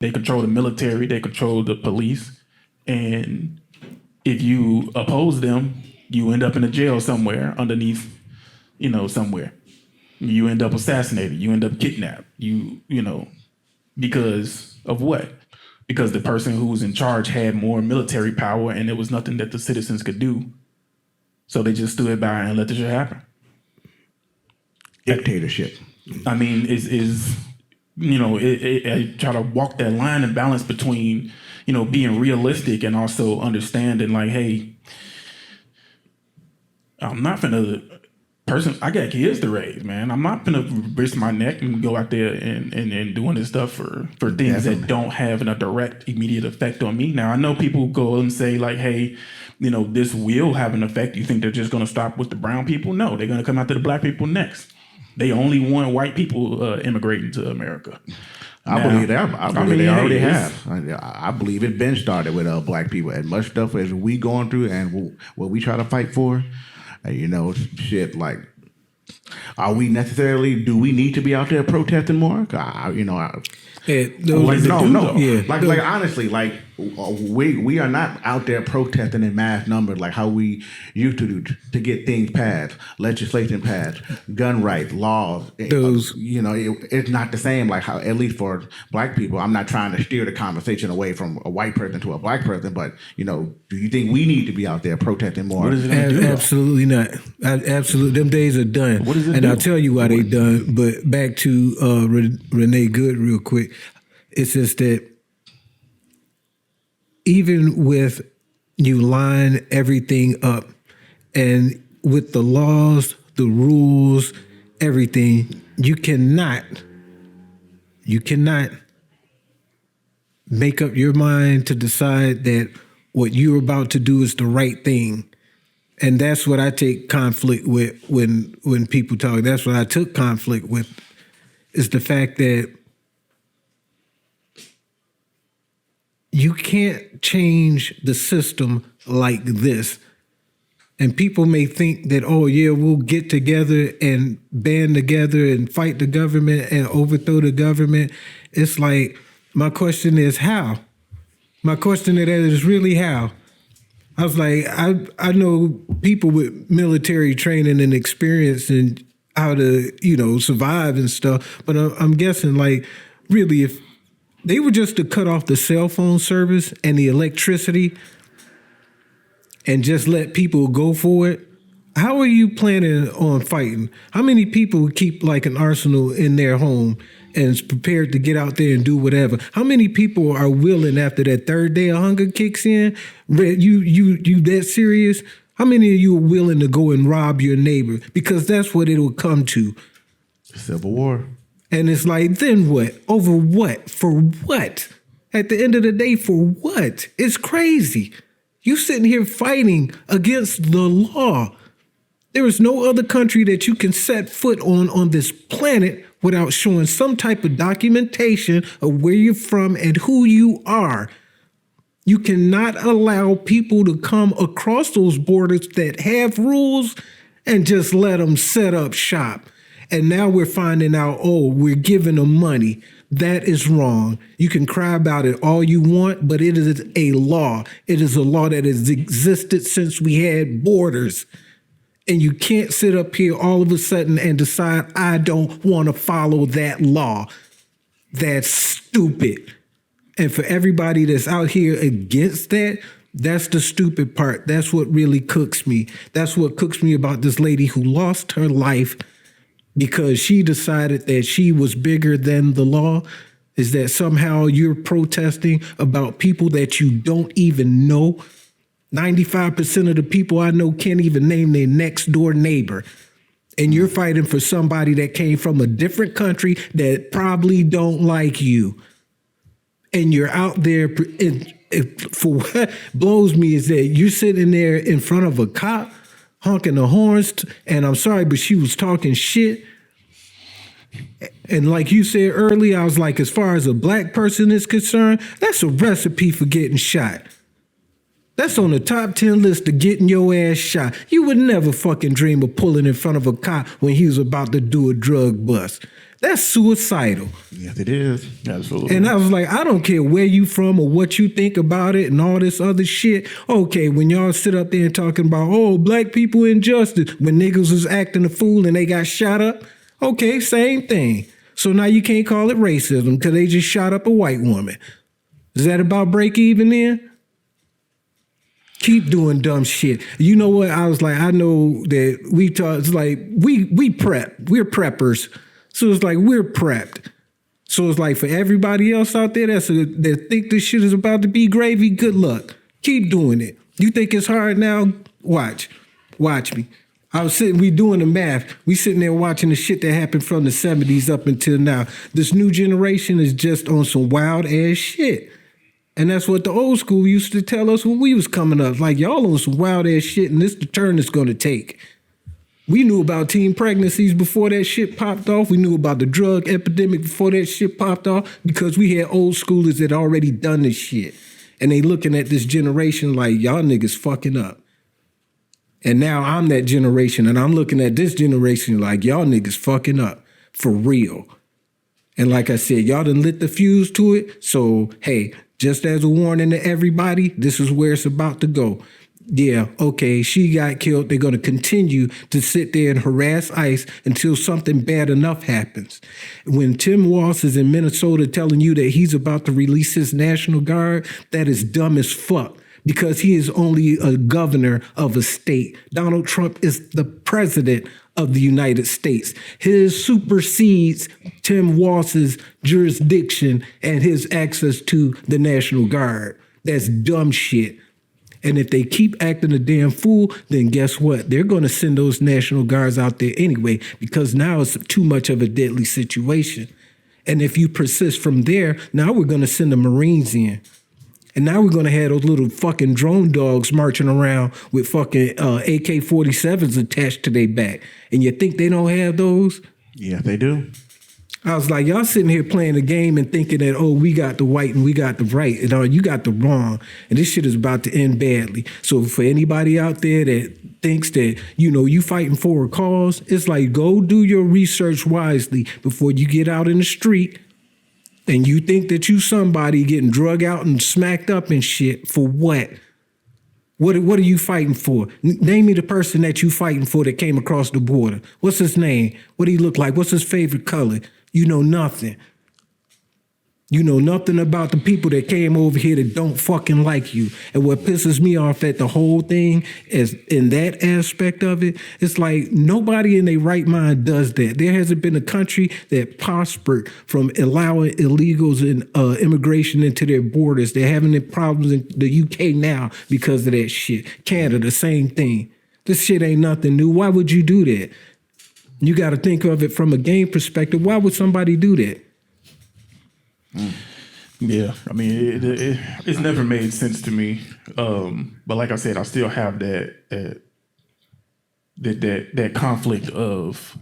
They control the military. They control the police. And if you oppose them, you end up in a jail somewhere underneath, somewhere. You end up assassinated. You end up kidnapped. Because of what? Because the person who was in charge had more military power and there was nothing that the citizens could do. So they just stood by and let the shit happen. Dictatorship. I mean, I try to walk that line and balance between, being realistic and also understanding like, hey, I'm not finna I got kids to raise, man. I'm not gonna risk my neck and go out there and doing this stuff for things that don't have a direct, immediate effect on me. Now, I know people go and say like, hey, this will have an effect. You think they're just gonna stop with the brown people? No, they're gonna come after the black people next. They only want white people immigrating to America. I believe they already have. I believe it been started with black people. As much stuff as we going through and what we try to fight for, shit like, do we need to be out there protesting more? Honestly, we are not out there protesting in mass numbers like how we used to do to get things passed, legislation passed, gun rights, laws. It's not the same like how, at least for black people. I'm not trying to steer the conversation away from a white person to a black person, but do you think we need to be out there protesting more? Absolutely not. Absolutely, them days are done. What does it do? I'll tell you why they done. But back to Renee Good real quick. It's just that even with you line everything up and with the laws, the rules, everything, you cannot make up your mind to decide that what you're about to do is the right thing. And that's what I take conflict with when people talk. That's what I took conflict with, is the fact that you can't change the system like this. And people may think that, oh, yeah, we'll get together and band together and fight the government and overthrow the government. It's like, my question is how? My question to that is really how? I was like, I know people with military training and experience and how to, survive and stuff. But I'm guessing, like, really, if they were just to cut off the cell phone service and the electricity and just let people go for it, how are you planning on fighting? How many people keep like an arsenal in their home and is prepared to get out there and do whatever? How many people are willing after that third day of hunger kicks in? You that serious? How many of you are willing to go and rob your neighbor? Because that's what it'll come to. Civil war. And it's like, then what? Over what? For what? At the end of the day, for what? It's crazy. You sitting here fighting against the law. There is no other country that you can set foot on this planet without showing some type of documentation of where you're from and who you are. You cannot allow people to come across those borders that have rules and just let them set up shop. And now we're finding out, we're giving them money. That is wrong. You can cry about it all you want, but it is a law. It is a law that has existed since we had borders. And you can't sit up here all of a sudden and decide, I don't want to follow that law. That's stupid. And for everybody that's out here against that, that's the stupid part. That's what really cooks me. That's what cooks me about this lady who lost her life because she decided that she was bigger than the law, is that somehow you're protesting about people that you don't even know. 95% of the people I know can't even name their next door neighbor. And you're fighting for somebody that came from a different country that probably don't like you. And you're out there, for what blows me is that you're sitting there in front of a cop, honking the horns, and I'm sorry, but she was talking shit. And like you said earlier, I was like, as far as a black person is concerned, that's a recipe for getting shot. That's on the top 10 list of getting your ass shot. You would never fucking dream of pulling in front of a cop when he was about to do a drug bust. That's suicidal. Yes, it is. Absolutely. And I was like, I don't care where you from or what you think about it and all this other shit. Okay, when y'all sit up there and talking about, oh, black people injustice, when niggas was acting a fool and they got shot up, okay, same thing. So now you can't call it racism because they just shot up a white woman. Is that about break even then? Keep doing dumb shit. You know what? I was like, I know that we talk, it's like, we prep. We're preppers. So it's like, we're prepped. So it's like for everybody else out there that think this shit is about to be gravy, good luck. Keep doing it. You think it's hard now? Watch me. We doing the math. We sitting there watching the shit that happened from the 70s up until now. This new generation is just on some wild ass shit. And that's what the old school used to tell us when we was coming up. Like, y'all on some wild ass shit and this the turn it's gonna take. We knew about teen pregnancies before that shit popped off. We knew about the drug epidemic before that shit popped off because we had old schoolers that already done this shit. And they looking at this generation like, y'all niggas fucking up. And now I'm that generation and I'm looking at this generation like, y'all niggas fucking up for real. And like I said, y'all done lit the fuse to it. So, hey, just as a warning to everybody, this is where it's about to go. Yeah, okay, she got killed. They're going to continue to sit there and harass ICE until something bad enough happens. When Tim Walz is in Minnesota telling you that he's about to release his National Guard, that is dumb as fuck because he is only a governor of a state. Donald Trump is the president of the United States. His supersedes Tim Walz's jurisdiction and his access to the National Guard. That's dumb shit. And if they keep acting a damn fool, then guess what? They're going to send those National Guards out there anyway, because now it's too much of a deadly situation. And if you persist from there, now we're going to send the Marines in. And now we're going to have those little fucking drone dogs marching around with fucking AK-47s attached to their back. And you think they don't have those? Yeah, they do. I was like, y'all sitting here playing a game and thinking that, oh, we got the white and we got the right. And you got the wrong. And this shit is about to end badly. So for anybody out there that thinks that, you fighting for a cause, it's like, go do your research wisely before you get out in the street and you think that you somebody getting drug out and smacked up and shit. For what? What are you fighting for? Name me the person that you fighting for that came across the border. What's his name? What do he look like? What's his favorite color? You know nothing. You know nothing about the people that came over here that don't fucking like you. And what pisses me off at the whole thing is in that aspect of it, it's like nobody in their right mind does that. There hasn't been a country that prospered from allowing illegals and immigration into their borders. They're having problems in the UK now because of that shit. Canada, same thing. This shit ain't nothing new. Why would you do that? You got to think of it from a game perspective. Why would somebody do that? Yeah, I mean, it's never made sense to me. But like I said, I still have that conflict of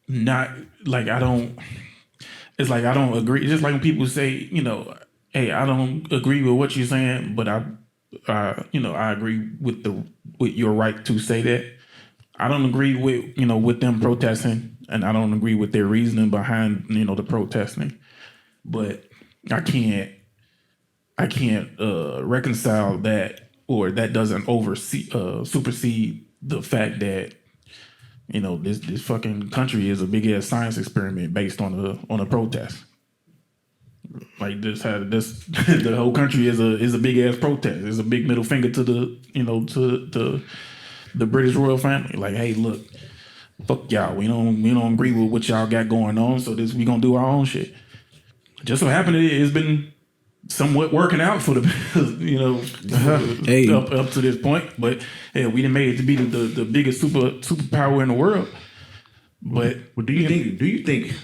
not like I don't. It's like I don't agree. Just like when people say, hey, I don't agree with what you're saying, but I agree with your right to say that. I don't agree with with them protesting, and I don't agree with their reasoning behind the protesting. But I can't reconcile that, or that doesn't supersede the fact that this fucking country is a big ass science experiment based on a protest. Like the whole country is a big ass protest. It's a big middle finger to the British royal family. Like, hey, look, fuck y'all. We don't agree with what y'all got going on, so we gonna do our own shit. Just so happened it's been somewhat working out for the up to this point. But yeah, we done made it to be the biggest superpower in the world. But do you think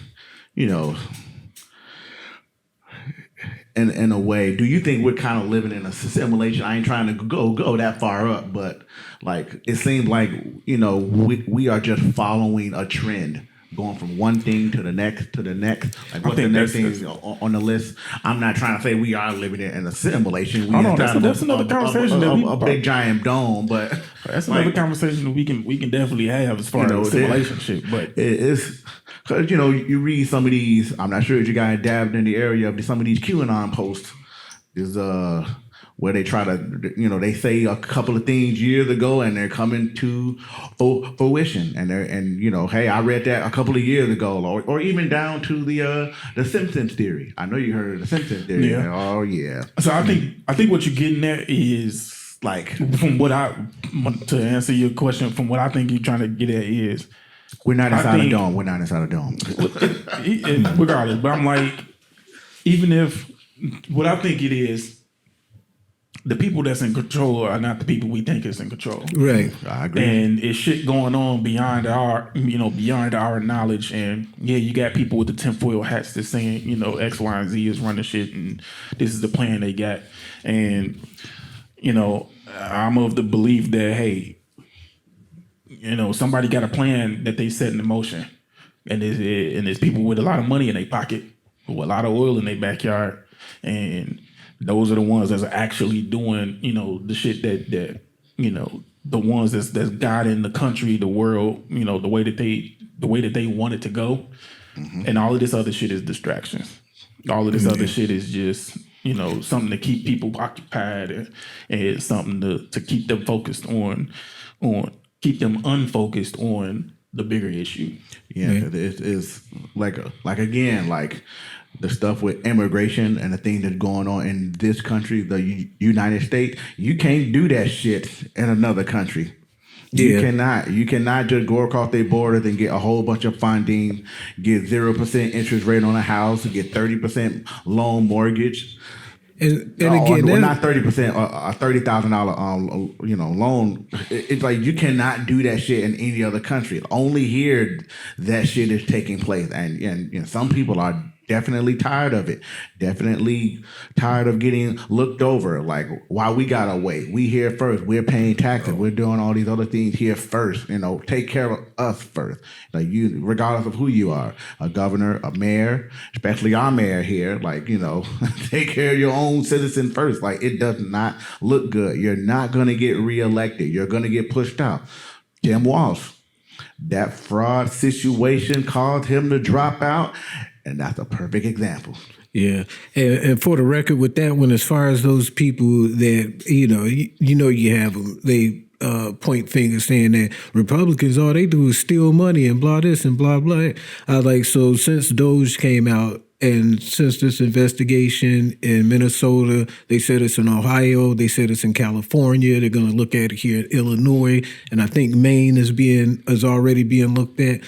in a way, do you think we're kind of living in a simulation? I ain't trying to go that far up, but like it seems like we are just following a trend going from one thing to the next to the next. Like what's the think next that's- thing on the list? I'm not trying to say we are living in a simulation. We Hold on, inside that's of another conversation that a big giant dome, but That's like, another conversation that we can definitely have as far You know, as simulation shit. But it's because you read some of these. I'm not sure if you guys dabbed in the area of some of these QAnon posts. Is where they try to they say a couple of things years ago and they're coming to fruition and hey, I read that a couple of years ago, or even down to the Simpsons theory. I know you heard of the Simpsons theory. Yeah. Oh yeah. so I think what you're getting at is Like from what to answer your question, from what I think you're trying to get at is we're not I inside a think- dome. We're not inside a dome. regardless. But I'm like, even if what I think it is, the people that's in control are not the people we think is in control. Right. I agree. And it's shit going on beyond our knowledge. And yeah, you got people with the tinfoil hats that's saying, X, Y, and Z is running shit and this is the plan they got. And, I'm of the belief that, hey, somebody got a plan that they set in motion. And there's people with a lot of money in their pocket, with a lot of oil in their backyard. And those are the ones that's actually doing, the shit that the ones that's guiding the country, the world, the way that they want it to go. Mm-hmm. And all of this other shit is distractions. All of this other shit is just, something to keep people occupied and it's something to keep them focused on keep them unfocused on the bigger issue. Yeah, it's like the stuff with immigration and the thing that's going on in this country, the United States. You can't do that shit in another country. You cannot just go across their borders and get a whole bunch of funding, get 0% interest rate on a house, get 30% loan mortgage. And again, not 30%, a $30,000 loan. It's like you cannot do that shit in any other country. Only here that shit is taking place, and some people are definitely tired of it. Definitely tired of getting looked over. Like, why we gotta wait? We here first. We're paying taxes. We're doing all these other things here first. Take care of us first. Like you, regardless of who you are, a governor, a mayor, especially our mayor here. Like take care of your own citizen first. Like it does not look good. You're not gonna get reelected. You're gonna get pushed out. Tim Walsh, that fraud situation caused him to drop out. And that's a perfect example. Yeah, and for the record, with that one, as far as those people that you have them, they point fingers saying that Republicans all they do is steal money and blah this and blah blah. So since Doge came out and since this investigation in Minnesota, they said it's in Ohio, they said it's in California. They're going to look at it here in Illinois, and I think Maine is already being looked at.